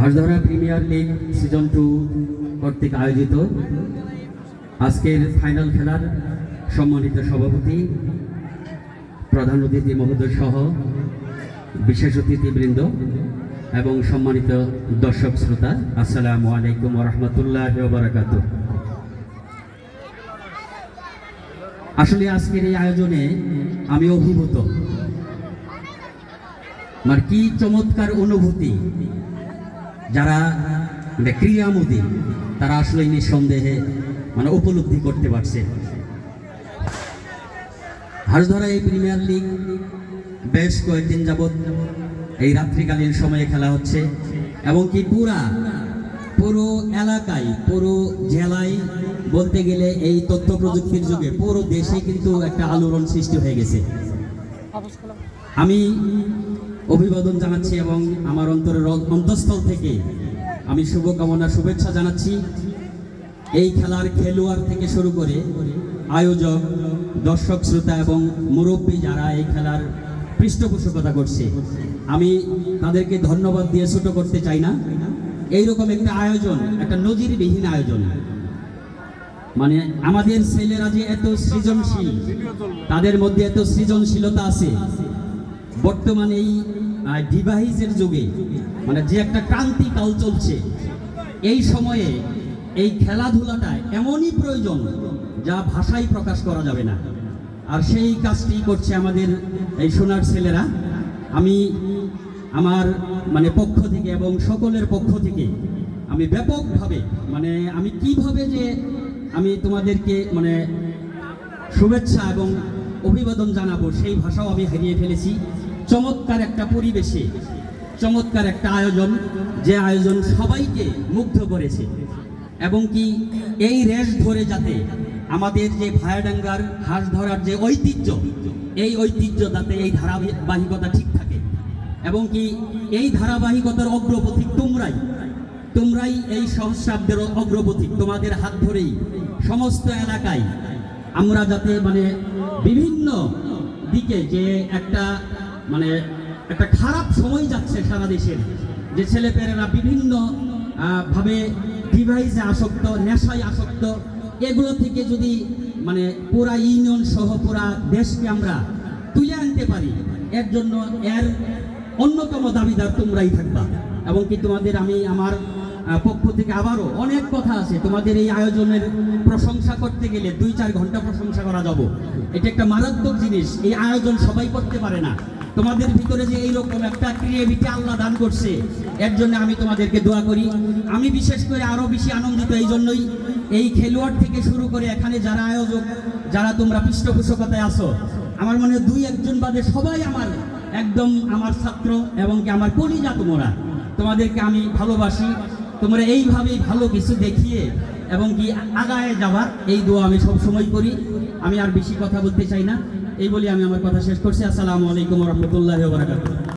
হাঁসধরা premier league season 2 কর্তৃক আয়োজিত আজকের ফাইনাল খেলার সম্মানিত সভাপতি, প্রধান অতিথি মহোদয় সহ বিশেষ অতিথিবৃন্দ এবং সম্মানিত দর্শক শ্রোতা, আসসালামু আলাইকুম ওয়া রাহমাতুল্লাহি ওয়া বারাকাতুহু। আসলে আজকের এই আয়োজনে আমি অভিভূত। আমার কি চমৎকার অনুভূতি। যারা ক্রীড়ামোদী তারা আসলে নিঃসন্দেহে উপলব্ধি করতে পারছে। হাঁসধরা এই প্রিমিয়ার লিগ বেশ কয়েকদিন যাবৎ এই রাত্রিকালীন সময়ে খেলা হচ্ছে এবং কি পুরো এলাকায়, পুরো জেলায় বলতে গেলে এই তথ্য প্রযুক্তির যুগে পুরো দেশে কিন্তু একটা আলোড়ন সৃষ্টি হয়ে গেছে। আমি অভিবাদন জানাচ্ছি এবং আমার অন্তরের অন্তঃস্থল থেকে আমি শুভকামনা, শুভেচ্ছা জানাচ্ছি এই খেলার খেলোয়াড় থেকে শুরু করে আয়োজক, দর্শক শ্রোতা এবং মুরব্বী যারা এই খেলার পৃষ্ঠপোষকতা করছে। আমি তাদেরকে ধন্যবাদ দিয়ে ছোট করতে চাই না। এইরকম একটা আয়োজন, একটা নজিরবিহীন আয়োজন, আমাদের ছেলেরা যে এত সৃজনশীল, তাদের মধ্যে এত সৃজনশীলতা আছে। বর্তমানে এই ডিভাইসের যুগে যে একটা ক্রান্তিকাল চলছে, এই সময়ে এই খেলাধুলাটা এমনই প্রয়োজন যা ভাষায় প্রকাশ করা যাবে না। আর সেই কাজটি করছে আমাদের এই সোনার ছেলেরা। আমি আমার পক্ষ থেকে এবং সকলের পক্ষ থেকে আমি ব্যাপকভাবে আমি কিভাবে যে আমি তোমাদেরকে শুভেচ্ছা এবং অভিবাদন জানাবো সেই ভাষাও আমি হারিয়ে ফেলেছি। চমৎকার একটা পরিবেশে, চমৎকার একটা আয়োজন, যে আয়োজন সবাইকে মুগ্ধ করেছে এবং কি এই রেশ ধরে যাতে আমাদের যে ভায়াডাঙ্গার হাঁস ধরার যে ঐতিহ্য, এই ঐতিহ্য যাতে এই ধারাবাহিকতা ঠিক থাকে এবং কি এই ধারাবাহিকতার অগ্রপথিক তোমরাই এই সহস্রাব্দের অগ্রপথিক। তোমাদের হাত ধরেই সমস্ত এলাকায় আমরা যাতে বিভিন্ন দিকে যে একটা একটা খারাপ সময় যাচ্ছে সারা দেশের, যে ছেলেপেলেরা বিভিন্ন ভাবে ডিভাইসে আসক্ত, নেশায় আসক্ত, এগুলো থেকে যদি পুরা ইউনিয়ন সহ পুরা দেশকে আমরা তুলে আনতে পারি, এর জন্য এর অন্যতম দাবিদার তোমরাই থাকবা। এবং কি তোমাদের আমি আমার পক্ষ থেকে আবারও অনেক কথা আছে। তোমাদের এই আয়োজনের প্রশংসা করতে গেলে 2-4 ঘন্টা প্রশংসা করা যাব। এটা একটা মারাত্মক জিনিস, এই আয়োজন সবাই করতে পারে না। তোমাদের ভিতরে যে এইরকম একটা ক্রিয়েটিভিটি আল্লাহ দান করছে, এর জন্য আমি তোমাদেরকে দোয়া করি। আমি বিশেষ করে আরো বেশি আনন্দিত এই জন্যই, এই খেলোয়াড় থেকে শুরু করে এখানে যারা আয়োজক, যারা তোমরা পৃষ্ঠপোষকতায় আসো, আমার মনে 2-1 জন বাদে সবাই আমার ছাত্র এবং কি আমার কলিজা। তোমাদেরকে আমি ভালোবাসি। তোমরা এইভাবেই ভালো কিছু দেখিয়ে এবং কি আগায় যাবার এই দোয়া আমি সব সময় করি। আমি আর বেশি কথা বলতে চাই না, এই বলে আমি আমার কথা শেষ করছি। আসসালামু আলাইকুম ওয়া রাহমাতুল্লাহি ওয়া বারাকাতুহু।